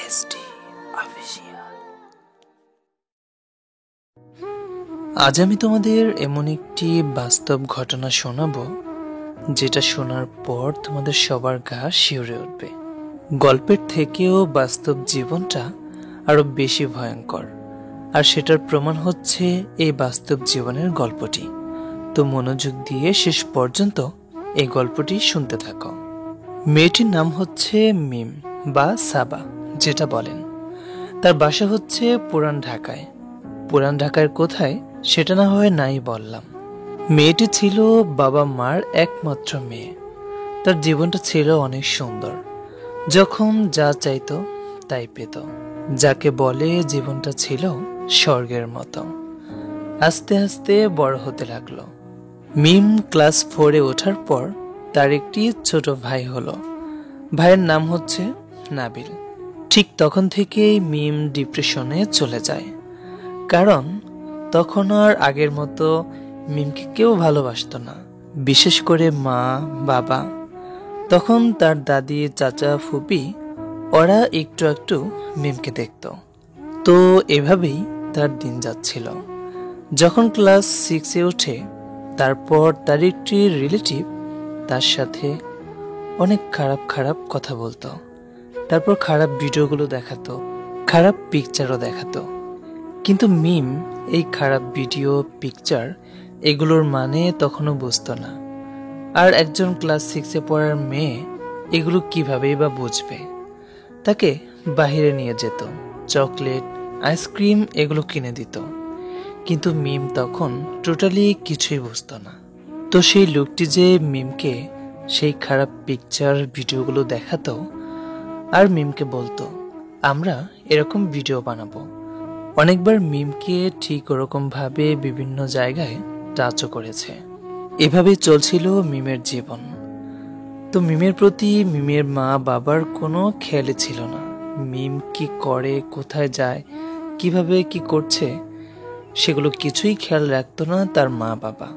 ST official. আজ আমি তোমাদের এমন একটি বাস্তব ঘটনা শোনাবো যেটা শোনার পর তোমাদের সবার গা শিউরে উঠবে। গল্পের থেকেও বাস্তব জীবনটা আরো বেশি ভয়ঙ্কর, আর সেটার প্রমাণ হচ্ছে এই বাস্তব জীবনের গল্পটি। তো মনোযোগ দিয়ে শেষ পর্যন্ত এই গল্পটি শুনতে থাকো। মেয়েটির নাম হচ্ছে মিম বা সাবা যেটা বলেন। তার বাসা হচ্ছে পুরান ঢাকায়। পুরান ঢাকার কোথায় সেটা না হয় নাই বললাম। মেয়েটি ছিল বাবা মার একমাত্র মেয়ে। তার জীবনটা ছিল অনেক সুন্দর। যখন যা চাইতো তাই পেত, যাকে বলে জীবনটা ছিল স্বর্গের মতো। আস্তে আস্তে বড় হতে লাগলো। মিম ক্লাস 4-এ ওঠার পর তার একটি ছোট ভাই হলো। ভাইয়ের নাম হচ্ছে নাবিল। ঠিক তখন থেকেই মিম ডিপ্রেশনে চলে যায়, কারণ তখন আর আগের মতো মিমকে কেউ ভালোবাসতো না, বিশেষ করে মা বাবা। তখন তার দাদি চাচা ফুপি ওরা একটু একটু মিমকে দেখত। তো এভাবেই তার দিন যাচ্ছিল। যখন ক্লাস 6-এ ওঠে, তারপর তার একটি রিলেটিভ তার সাথে অনেক খারাপ খারাপ কথা বলতো। তারপর খারাপ ভিডিওগুলো দেখাতো, খারাপ পিকচারও দেখাতো। কিন্তু মিম এই খারাপ ভিডিও পিকচার এগুলোর মানে তখনও বুঝতো না। আর একজন ক্লাস 6-এ পড়ার মেয়ে এগুলো কিভাবেই বা বুঝবে। তাকে বাহিরে নিয়ে যেত, চকলেট আইসক্রিম এগুলো কিনে দিত। কিন্তু মিম তখন টোটালি কিছুই বুঝতো না। তো সেই লোকটি যে মিমকে সেই খারাপ পিকচার ভিডিওগুলো দেখাতো আর মিমকে বলতো আমরা এরকম ভিডিও বানাবো। অনেকবার মিমকে ঠিক ওরকম ভাবে বিভিন্ন জায়গায় টাচও করেছে। এভাবেই চলছিল মিমের জীবন। তো মিমের প্রতি মিমের মা বাবার কোনো খেয়ালই ছিল না। মিম কি করে, কোথায় যায়, কিভাবে কি করছে, সেগুলো কিছুই খেয়াল রাখতো না তার মা বাবা।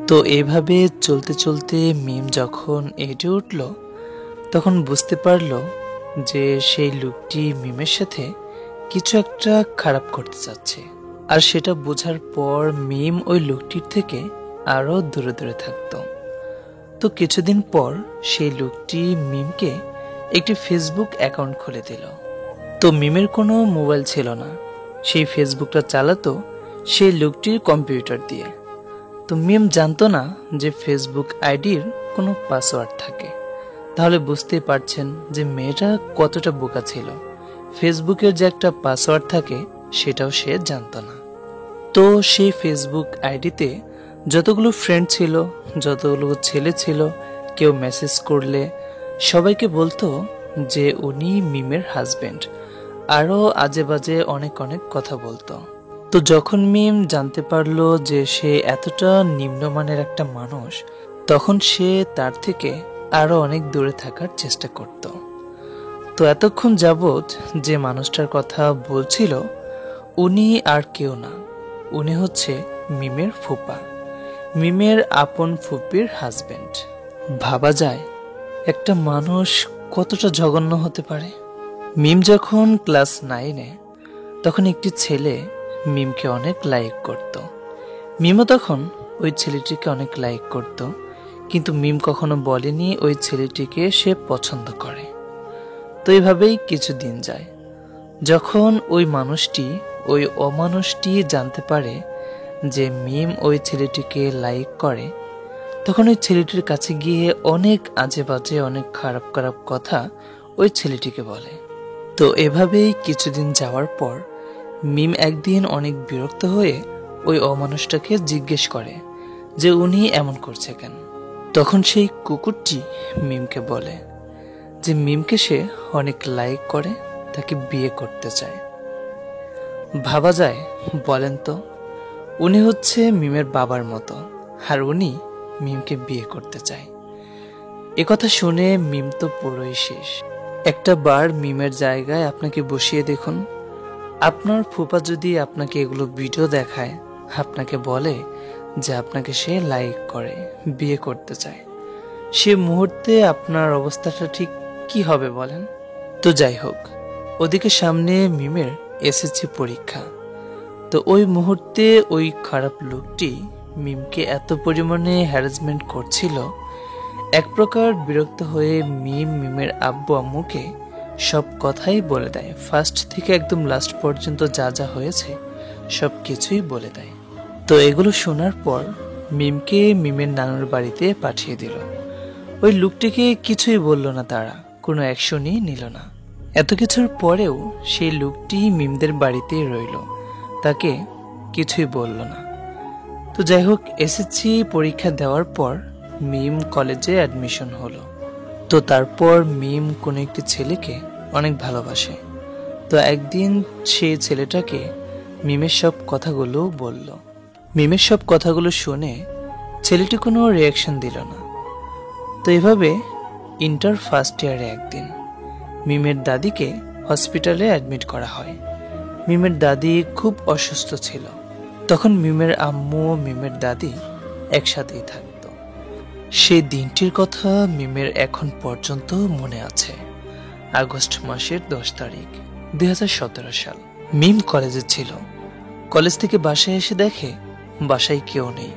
তো এভাবে চলতে চলতে মিম যখন এটে উঠল, তখন বুঝতে পারলো যে সেই লোকটি মিমের সাথে কিছু একটা খারাপ করতে চাচ্ছে। আর সেটা বোঝার পর মিম ওই লোকটির থেকে আরো দূরে দূরে থাকতো। তো কিছুদিন পর সেই লোকটি মিমকে একটি ফেসবুক অ্যাকাউন্ট খুলে দিল। তো মিমের কোনো মোবাইল ছিল না, সেই ফেসবুকটা চালাতো সেই লোকটির কম্পিউটার দিয়ে। তো মিম জানতো না যে ফেসবুক আইডির কোনো পাসওয়ার্ড থাকে। তাহলে বুঝতেই পারছেন যে মেয়েটা কতটা বোকা ছিল। ফেসবুকের যে একটা পাসওয়ার্ড থাকে সেটাও সে জানতো না। তো সেই ফেসবুক আইডিতে যতগুলো ফ্রেন্ড ছিল, যতগুলো ছেলে ছিল, কেউ মেসেজ করলে সবাইকে বলতো যে উনি মিমের হাজবেন্ড। আরও আজে বাজে অনেক অনেক কথা বলতো। তো যখন মিম জানতে পারলো যে সে এতটা নিম্নমানের একটা মানুষ, তখন সে তার থেকে আরো অনেক দূরে থাকার চেষ্টা করত। তো এতক্ষণ যাবৎ যে মানুষটার কথা বলছিল উনি আর কেউ না, উনি হচ্ছে মিমের ফুপা, মিমের আপন ফুপির হাজবেন্ড। ভাবা যায় একটা মানুষ কতটা জঘন্য হতে পারে। মিম যখন ক্লাস 9-এ, তখন একটি ছেলে মিমকে অনেক লাইক করত। মিমও তখন ওই ছেলেটিকে অনেক লাইক করত, কিন্তু মিম কখনো বলেনি ওই ছেলেটিকে সে পছন্দ করে। তো এইভাবেই কিছুদিন যায়। যখন ওই মানুষটি, ওই অমানুষটি জানতে পারে যে মিম ওই ছেলেটিকে লাইক করে, তখন ওই ছেলেটির কাছে গিয়ে অনেক আজে বাজে অনেক খারাপ খারাপ কথা ওই ছেলেটিকে বলে। তো এভাবেই কিছুদিন যাওয়ার পর মিম একদিন অনেক বিরক্ত হয়ে ওই অমানুষটাকে জিজ্ঞেস করে যে উনি এমন করছে কেন। তখন সেই কুকুরটি মিমকে বলে যে মিমকে সে অনেক লাইক করে, তাকে বিয়ে করতে চায়। ভাবা যায়, বলেন তো, উনি হচ্ছে মিমের বাবার মতো, আর উনি মিমকে বিয়ে করতে চায়। একথা শুনে মিম তো পুরোই শেষ। একটা বার মিমের জায়গায় আপনাকে বসিয়ে দেখুন। আপনার ফুপা যদি আপনাকে এগুলো ভিডিও দেখায়, আপনাকে বলে যে আপনাকে সে লাইক করে, বিয়ে করতে চায়, সে মুহূর্তে আপনার অবস্থাটা ঠিক কি হবে বলেন? তো যাই হোক, ওদিকে সামনে মিমের এসএসসি পরীক্ষা। তো ওই মুহূর্তে ওই খারাপ লোকটি মিমকে এত পরিমাণে হ্যারাসমেন্ট করছিল, এক প্রকার বিরক্ত হয়ে মিমের আব্বু আম্মুকে সব কথাই বলে দেয়। ফার্স্ট থেকে একদম লাস্ট পর্যন্ত যা যা হয়েছে সব কিছুই বলে দেয়। তো এগুলো শোনার পর মিমকে মিমের নানুর বাড়িতে পাঠিয়ে দিল। ওই লোকটিকে কিছুই বলল না, তারা কোনো অ্যাকশনই নিল না। এত কিছুর পরেও সেই লোকটি মিমদের বাড়িতেই রইল, তাকে কিছুই বলল না। তো যাই হোক, এসএসসি পরীক্ষা দেওয়ার পর মিম কলেজে অ্যাডমিশন হলো। তো তারপর মিম কোনো একটি ছেলেকে অনেক ভালোবাসে। তো একদিন সেই ছেলেটাকে মিমের সব কথাগুলো বলল। মিমের সব কথাগুলো শুনে ছেলেটি কোনো রিয়াকশন দিল না। তো এভাবে ইন্টার ফার্স্ট ইয়ারে একদিন মিমের দাদিকে হসপিটালে অ্যাডমিট করা হয়। মিমের দাদি খুব অসুস্থ ছিল। তখন মিমের আম্মু ও মিমের দাদি একসাথেই থাকতো। সেই দিনটির কথা মিমের এখন পর্যন্ত মনে আছে। আগস্ট মাসের 10 তারিখ 2017 সাল। মিম কলেজে ছিল। কলেজ থেকে বাসায় এসে দেখে বাসায় কেউ নেই,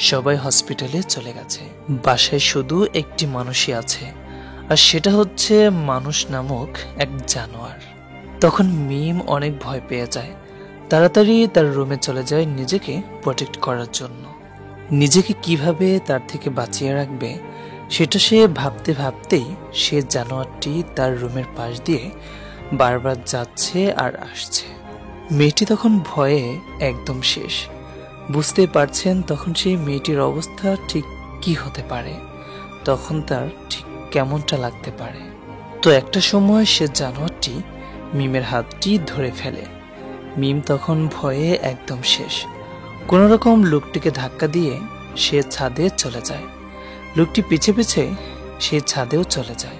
সবাই হসপিটালে চলে গেছে। বাসায় শুধু একটি মানুষই আছে, আর সেটা হচ্ছে মানুষ নামক এক জানোয়ার। তখন মিম অনেক ভয় পেয়ে যায়। তাড়াতাড়ি তার রুমে চলে যায় নিজেকে প্রোটেক্ট করার জন্য। নিজেকে কিভাবে তার থেকে বাঁচিয়ে রাখবে সেটা সে ভাবতে ভাবতেই সে জানোয়ারটি তার রুমের পাশ দিয়ে বারবার যাচ্ছে আর আসছে। মেয়েটি তখন ভয়ে একদম শেষ। বুঝতে পারছেন তখন সেই মেয়েটির অবস্থা ঠিক কি হতে পারে, তখন তার ঠিক কেমনটা লাগতে পারে। তো একটা সময় সে জানোয়ারটি মিমের হাতটি ধরে ফেলে। মিম তখন ভয়ে একদম শেষ। কোনো রকম লোকটিকে ধাক্কা দিয়ে সে ছাদে চলে যায়। লোকটি পিছে পিছে সে ছাদেও চলে যায়।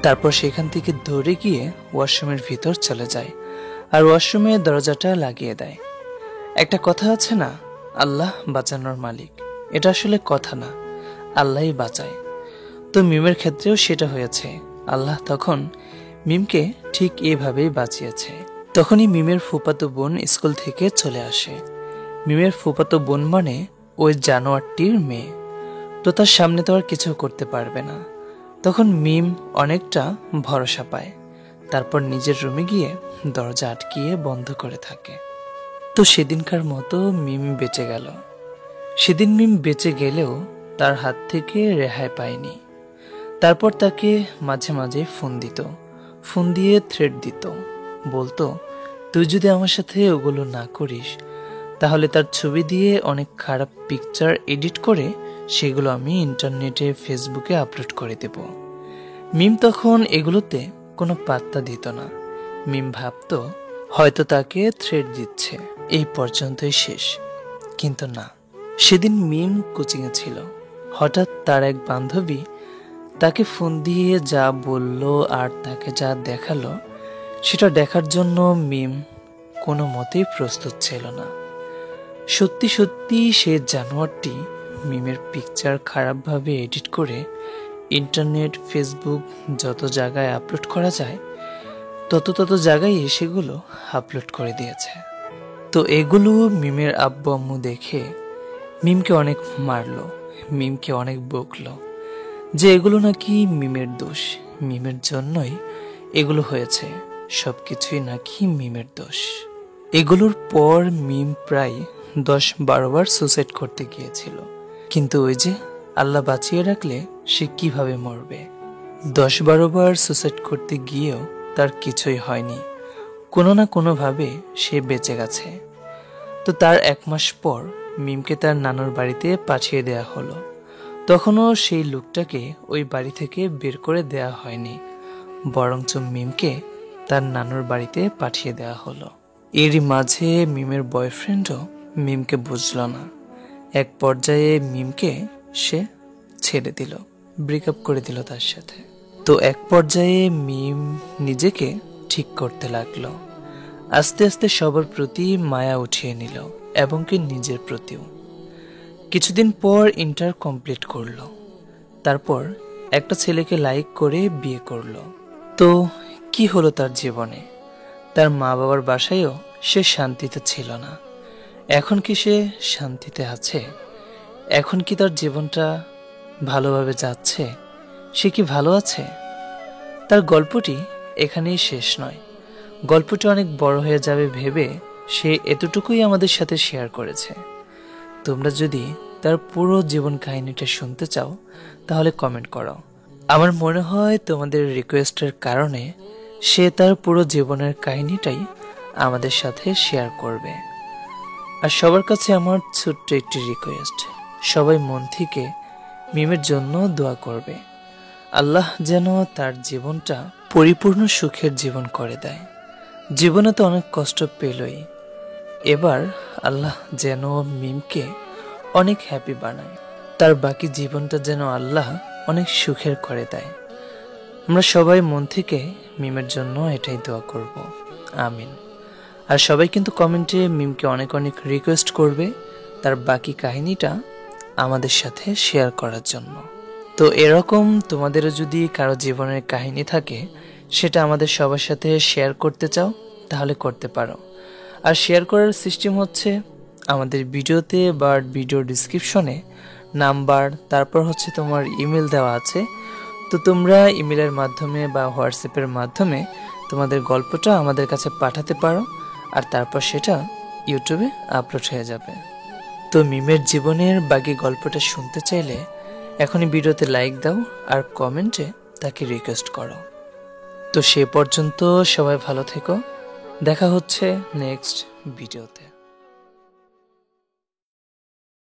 তারপর সেখান থেকে দৌড়ে গিয়ে ওয়াশরুমের ভিতর চলে যায় আর ওয়াশরুমের দরজাটা লাগিয়ে দেয়। একটা কথা আছে না, আল্লাহ বাঁচানোর মালিক। এটা আসলে কথা না, আল্লাহই বাঁচায়। তো মিমের ক্ষেত্রেও সেটা হয়েছে। আল্লাহ তখন মিমকে ঠিক এভাবেই বাঁচিয়েছে। তখনই মিমের ফুফাতো বোন স্কুল থেকে চলে আসে। মিমের ফুফাতো বোন মানে ওই জানোয়ারটির মেয়ে। তো তার সামনে তো আর কিছু করতে পারবে না। তখন মিম অনেকটা ভরসা পায়। তারপর নিজের রুমে গিয়ে দরজা আটকিয়ে বন্ধ করে থাকে। তো সেদিনকার মতো মিম বেঁচে গেল। সেদিন মিম বেঁচে গেলেও তার হাত থেকে রেহাই পায়নি। তারপর তাকে মাঝে মাঝে ফোন দিত, ফোন দিয়ে থ্রেট দিত, বলতো তুই যদি আমার সাথে ওগুলো না করিস তাহলে তার ছবি দিয়ে অনেক খারাপ পিকচার এডিট করে সেগুলো আমি ইন্টারনেটে ফেসবুকে আপলোড করে দেব। মিম তখন এগুলোতে কোনো পাত্তা দিত না। মিম ভাবতো হয়তো তাকে থ্রেট দিচ্ছে, এই পর্যন্তই শেষ। কিন্তু না, সেদিন মিম কোচিংয়ে ছিল। হঠাৎ তার এক বান্ধবী তাকে ফোন দিয়ে যা বলল আর তাকে যা দেখালো সেটা দেখার জন্য মিম কোনো মতেই প্রস্তুত ছিল না। সত্যি সত্যি সে জানোয়ারটি মিমের পিকচার খারাপভাবে এডিট করে ইন্টারনেট ফেসবুক যত জায়গায় আপলোড করা যায় তত জায়গায় সেগুলো আপলোড করে দিয়েছে। তো এগুলো মিমের আব্বু আম্মু দেখে মিমকে অনেক মারলো, মিমকে অনেক বকলো যে এগুলো নাকি মিমের দোষ, মিমের জন্যই এগুলো হয়েছে, সবকিছুই নাকি মিমের দোষ। এগুলোর পর মিম প্রায় 10-12 বার সুসাইড করতে গিয়েছিল। কিন্তু ওই যে আল্লাহ বাঁচিয়ে রাখলে সে কিভাবে মরবে। 10-12 বার সুসাইড করতে গিয়েও তার কিছুই হয়নি, কোনো না কোনোভাবে সে বেঁচে গেছে। তো তার 1 মাস পর মিমকে তার নানুর বাড়িতে পাঠিয়ে দেয়া হলো। তখনও সেই লোকটাকে ওই বাড়ি থেকে বের করে দেয়া হয়নি, বরঞ্চ মিমকে তার নানুর বাড়িতে পাঠিয়ে দেয়া হলো। এরই মাঝে মিমের বয়ফ্রেন্ডও মিমকে বুঝল না। এক পর্যায়ে মিমকে সে ছেড়ে দিল, ব্রেকআপ করে দিল তার সাথে। তো এক পর্যায়ে মিম নিজেকে ঠিক করতে লাগলো। আস্তে আস্তে সবার প্রতি মায়া উঠিয়ে নিল এবং কি নিজের প্রতিও। কিছুদিন পর ইন্টার কমপ্লিট করলো। তারপর একটা ছেলেকে লাইক করে বিয়ে করলো। তো কি হলো তার জীবনে? তার মা বাবার বাসায়ও সে শান্তিতে ছিল না। এখন কি সে শান্তিতে আছে? এখন কি তার জীবনটা ভালোভাবে যাচ্ছে? সে কি ভালো আছে? তার গল্পটি এখানেই শেষ নয়। গল্পটি অনেক বড় হয়ে যাবে ভেবে সে এতটুকুই আমাদের সাথে শেয়ার করেছে। তোমরা যদি তার পুরো জীবন কাহিনীটা শুনতে চাও তাহলে কমেন্ট করো। আমার মনে হয় তোমাদের রিকোয়েস্টের কারণে সে তার পুরো জীবনের কাহিনীটাই আমাদের সাথে শেয়ার করবে। আর সবার কাছে আমার ছোট্ট একটি রিকোয়েস্ট, সবাই মন থেকে মিমের জন্য দোয়া করবে। আল্লাহ যেন তার জীবনটা পরিপূর্ণ সুখের জীবন করে দেয়। জীবনে তো অনেক কষ্ট পেলই, এবার আল্লাহ যেন মিমকে অনেক হ্যাপি বানায়, তার বাকি জীবনটা যেন আল্লাহ অনেক সুখের করে দেয়। আমরা সবাই মন থেকে মিমের জন্য এটাই দোয়া করব, আমিন। আর সবাই কিন্তু কমেন্টে মিমকে অনেক অনেক রিকোয়েস্ট করবে তার বাকি কাহিনীটা আমাদের সাথে শেয়ার করার জন্য। তো এরকম তোমাদেরও যদি কারো জীবনের কাহিনী থাকে, সেটা আমাদের সবার সাথে শেয়ার করতে চাও তাহলে করতে পারো। আর শেয়ার করার সিস্টেম হচ্ছে আমাদের ভিডিওতে বা ভিডিও ডিসক্রিপশনে নাম্বার, তারপর হচ্ছে তোমার ইমেল দেওয়া আছে। তো তোমরা ইমেলের মাধ্যমে বা হোয়াটসঅ্যাপের মাধ্যমে তোমাদের গল্পটা আমাদের কাছে পাঠাতে পারো, আর তারপর সেটা ইউটিউবে আপলোড হয়ে যাবে। তো মিমের জীবনের বাকি গল্পটা শুনতে চাইলে এখনই ভিডিওতে লাইক দাও আর কমেন্টে তাকে রিকোয়েস্ট করো। তো সে পর্যন্ত সবাই ভালো থেকো, দেখা হচ্ছে নেক্সট ভিডিওতে।